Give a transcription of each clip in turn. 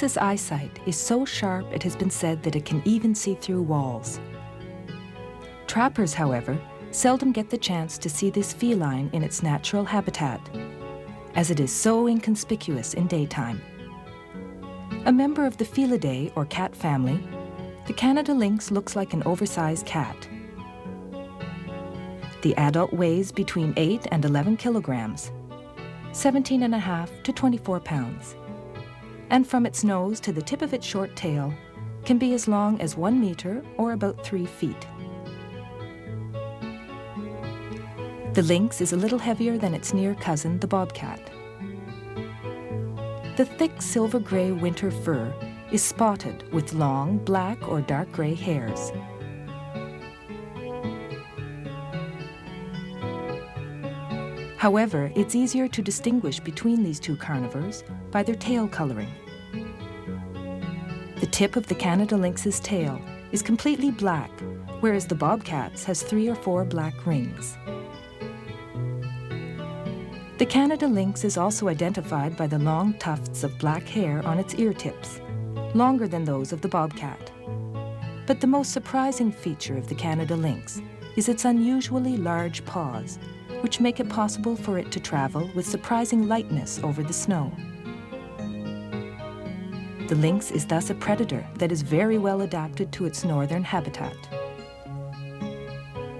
lynx's eyesight is so sharp it has been said that it can even see through walls. Trappers, however, seldom get the chance to see this feline in its natural habitat, as it is so inconspicuous in daytime. A member of the Felidae, or cat family, the Canada lynx looks like an oversized cat. The adult weighs between 8 and 11 kilograms, 17.5 to 24 pounds, and from its nose to the tip of its short tail can be as long as 1 meter or about 3 feet. The lynx is a little heavier than its near cousin, the bobcat. The thick silver-gray winter fur is spotted with long black or dark gray hairs. However, it's easier to distinguish between these two carnivores by their tail coloring. The tip of the Canada lynx's tail is completely black, whereas the bobcat's has 3 or 4 black rings. The Canada lynx is also identified by the long tufts of black hair on its ear tips, longer than those of the bobcat. But the most surprising feature of the Canada lynx is its unusually large paws, which make it possible for it to travel with surprising lightness over the snow. The lynx is thus a predator that is very well adapted to its northern habitat.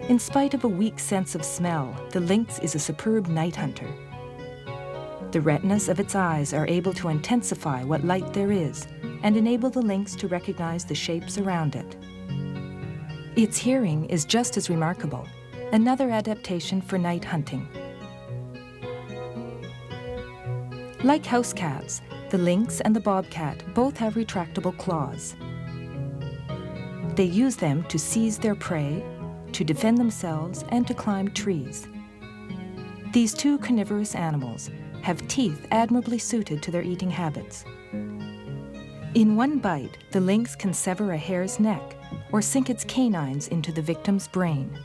In spite of a weak sense of smell, the lynx is a superb night hunter. The retinas of its eyes are able to intensify what light there is and enable the lynx to recognize the shapes around it. Its hearing is just as remarkable, another adaptation for night hunting. Like house cats, the lynx and the bobcat both have retractable claws. They use them to seize their prey, to defend themselves, and to climb trees. These two carnivorous animals have teeth admirably suited to their eating habits. In one bite, the lynx can sever a hare's neck or sink its canines into the victim's brain.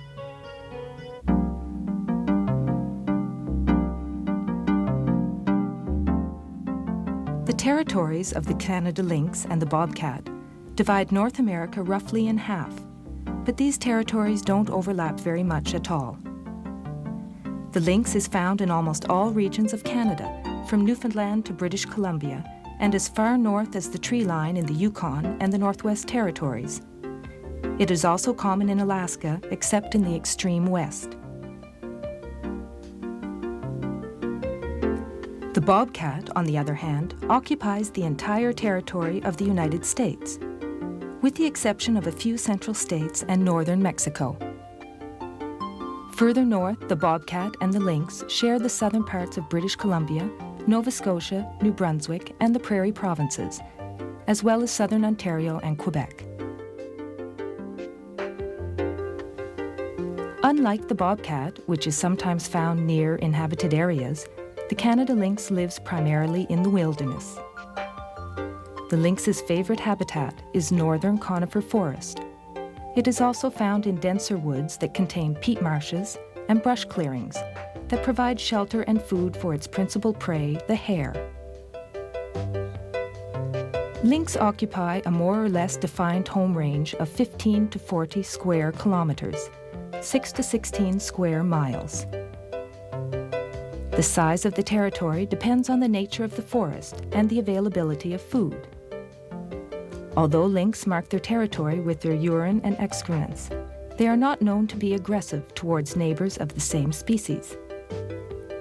The territories of the Canada lynx and the bobcat divide North America roughly in half, but these territories don't overlap very much at all. The lynx is found in almost all regions of Canada, from Newfoundland to British Columbia, and as far north as the tree line in the Yukon and the Northwest Territories. It is also common in Alaska, except in the extreme west. The bobcat, on the other hand, occupies the entire territory of the United States, with the exception of a few central states and northern Mexico. Further north, the bobcat and the lynx share the southern parts of British Columbia, Nova Scotia, New Brunswick, and the Prairie Provinces, as well as southern Ontario and Quebec. Unlike the bobcat, which is sometimes found near inhabited areas, the Canada lynx lives primarily in the wilderness. The lynx's favorite habitat is northern conifer forest. It is also found in denser woods that contain peat marshes and brush clearings that provide shelter and food for its principal prey, the hare. Lynx occupy a more or less defined home range of 15 to 40 square kilometers, 6 to 16 square miles. The size of the territory depends on the nature of the forest and the availability of food. Although lynx mark their territory with their urine and excrements, they are not known to be aggressive towards neighbors of the same species,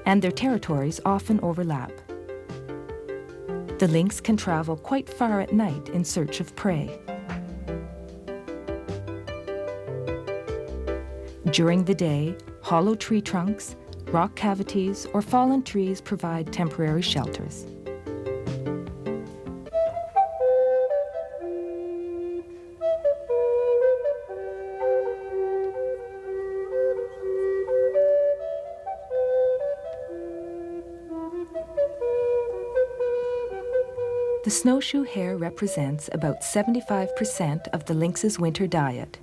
and their territories often overlap. The lynx can travel quite far at night in search of prey. During the day, hollow tree trunks, rock cavities, or fallen trees provide temporary shelters. The snowshoe hare represents about 75% of the lynx's winter diet.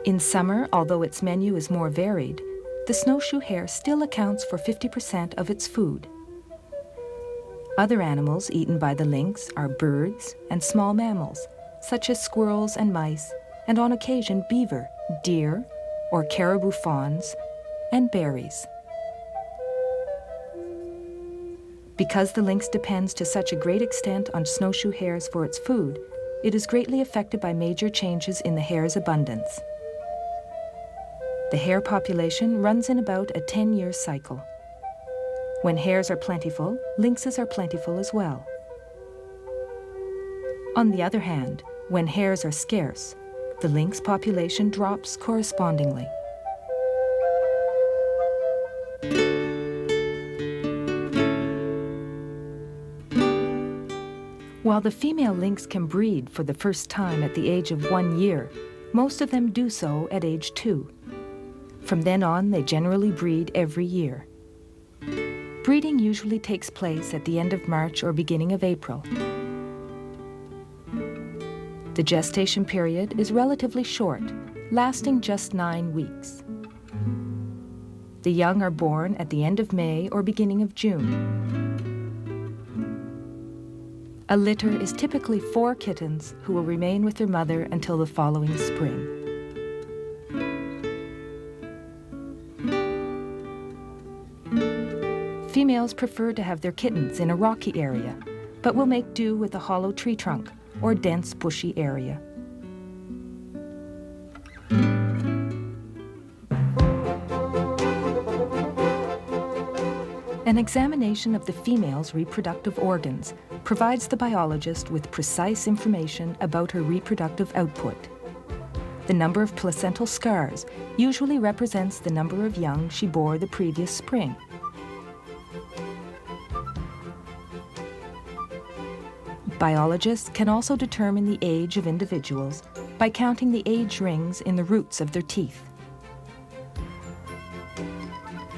In summer, although its menu is more varied, the snowshoe hare still accounts for 50% of its food. Other animals eaten by the lynx are birds and small mammals, such as squirrels and mice, and on occasion beaver, deer, or caribou fawns, and berries. Because the lynx depends to such a great extent on snowshoe hares for its food, it is greatly affected by major changes in the hare's abundance. The hare population runs in about a 10-year cycle. When hares are plentiful, lynxes are plentiful as well. On the other hand, when hares are scarce, the lynx population drops correspondingly. While the female lynx can breed for the first time at the age of 1 year, most of them do so at age 2. From then on, they generally breed every year. Breeding usually takes place at the end of March or beginning of April. The gestation period is relatively short, lasting just 9 weeks. The young are born at the end of May or beginning of June. A litter is typically 4 kittens who will remain with their mother until the following spring. Females prefer to have their kittens in a rocky area, but will make do with a hollow tree trunk or dense bushy area. An examination of the female's reproductive organs provides the biologist with precise information about her reproductive output. The number of placental scars usually represents the number of young she bore the previous spring. Biologists can also determine the age of individuals by counting the age rings in the roots of their teeth.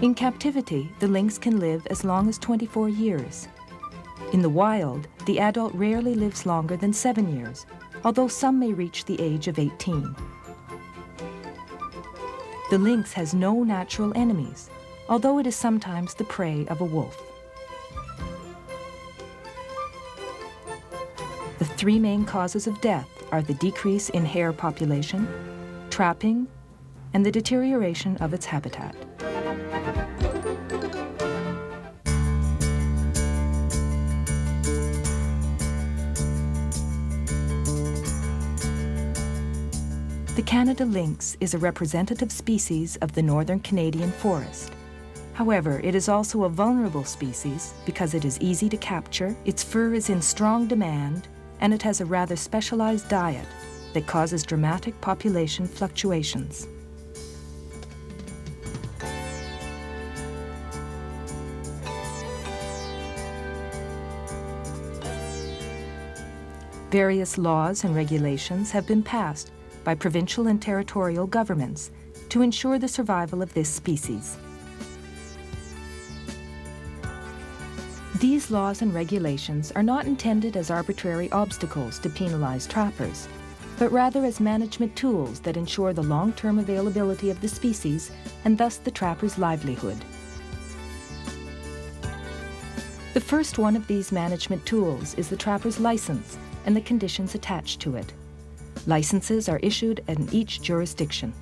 In captivity, the lynx can live as long as 24 years. In the wild, the adult rarely lives longer than 7 years, although some may reach the age of 18. The lynx has no natural enemies, although it is sometimes the prey of a wolf. The 3 main causes of death are the decrease in hare population, trapping, and the deterioration of its habitat. The Canada lynx is a representative species of the northern Canadian forest. However, it is also a vulnerable species because it is easy to capture, its fur is in strong demand, and it has a rather specialized diet that causes dramatic population fluctuations. Various laws and regulations have been passed by provincial and territorial governments to ensure the survival of this species. These laws and regulations are not intended as arbitrary obstacles to penalize trappers, but rather as management tools that ensure the long-term availability of the species and thus the trapper's livelihood. The first one of these management tools is the trapper's license and the conditions attached to it. Licenses are issued in each jurisdiction.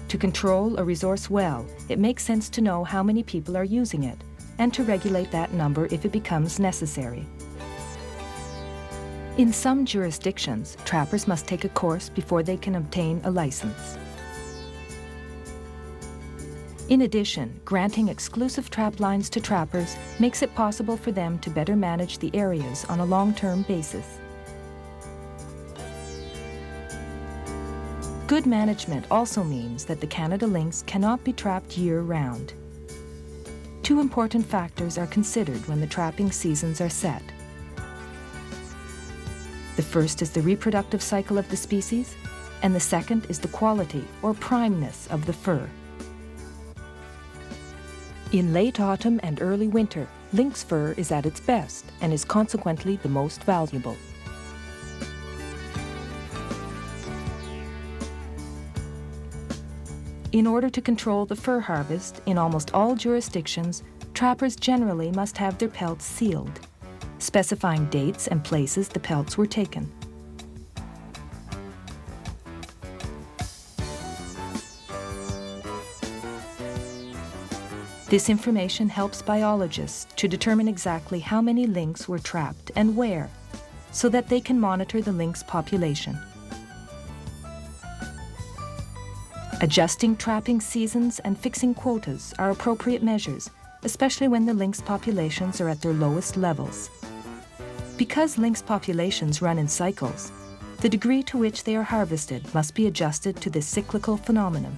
To control a resource well, it makes sense to know how many people are using it, and to regulate that number if it becomes necessary. In some jurisdictions, trappers must take a course before they can obtain a license. In addition, granting exclusive trap lines to trappers makes it possible for them to better manage the areas on a long-term basis. Good management also means that the Canada lynx cannot be trapped year-round. 2 important factors are considered when the trapping seasons are set. The first is the reproductive cycle of the species, and the second is the quality or primeness of the fur. In late autumn and early winter, lynx fur is at its best and is consequently the most valuable. In order to control the fur harvest, in almost all jurisdictions, trappers generally must have their pelts sealed. specifying dates and places the pelts were taken. This information helps biologists to determine exactly how many lynx were trapped and where, so that they can monitor the lynx population. Adjusting trapping seasons and fixing quotas are appropriate measures, especially when the lynx populations are at their lowest levels. Because lynx populations run in cycles, the degree to which they are harvested must be adjusted to this cyclical phenomenon.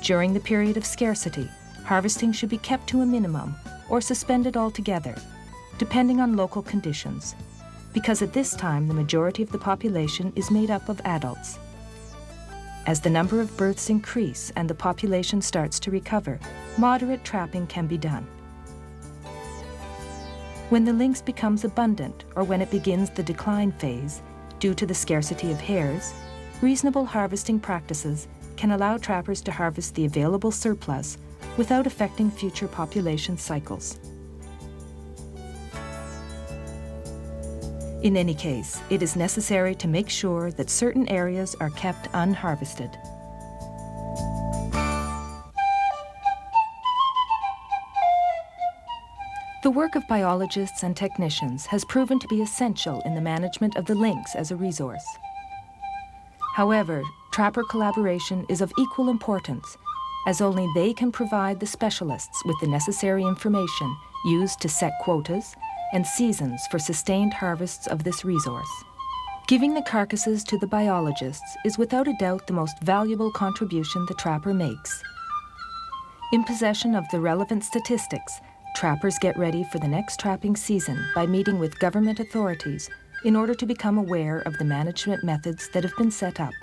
During the period of scarcity, harvesting should be kept to a minimum or suspended altogether, depending on local conditions, because at this time the majority of the population is made up of adults. As the number of births increase and the population starts to recover, moderate trapping can be done. When the lynx becomes abundant or when it begins the decline phase, due to the scarcity of hares, reasonable harvesting practices can allow trappers to harvest the available surplus without affecting future population cycles. In any case, it is necessary to make sure that certain areas are kept unharvested. The work of biologists and technicians has proven to be essential in the management of the lynx as a resource. However, trapper collaboration is of equal importance, as only they can provide the specialists with the necessary information used to set quotas and seasons for sustained harvests of this resource. Giving the carcasses to the biologists is without a doubt the most valuable contribution the trapper makes. In possession of the relevant statistics, trappers get ready for the next trapping season by meeting with government authorities in order to become aware of the management methods that have been set up.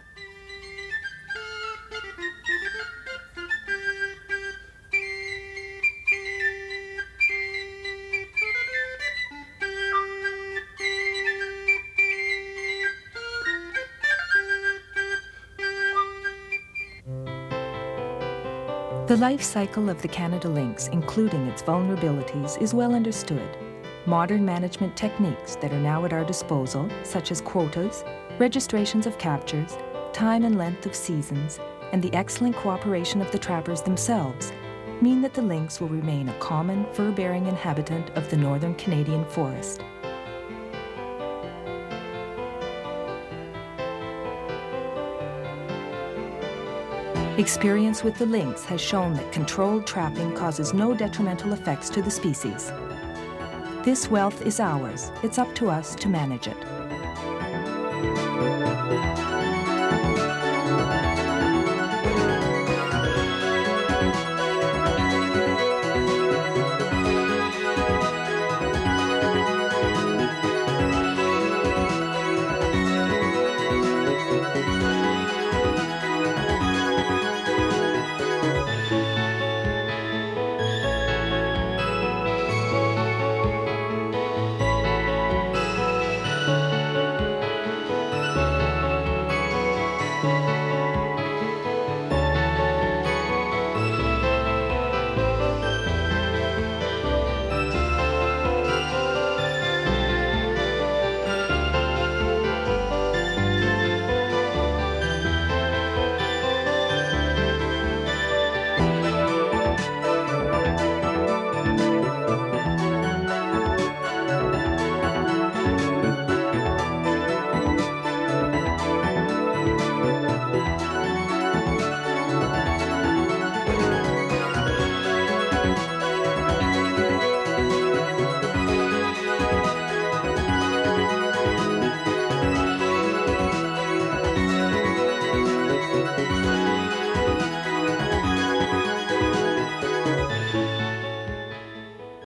The life cycle of the Canada lynx, including its vulnerabilities, is well understood. Modern management techniques that are now at our disposal, such as quotas, registrations of captures, time and length of seasons, and the excellent cooperation of the trappers themselves, mean that the lynx will remain a common fur-bearing inhabitant of the northern Canadian forest. Experience with the lynx has shown that controlled trapping causes no detrimental effects to the species. This wealth is ours. It's up to us to manage it.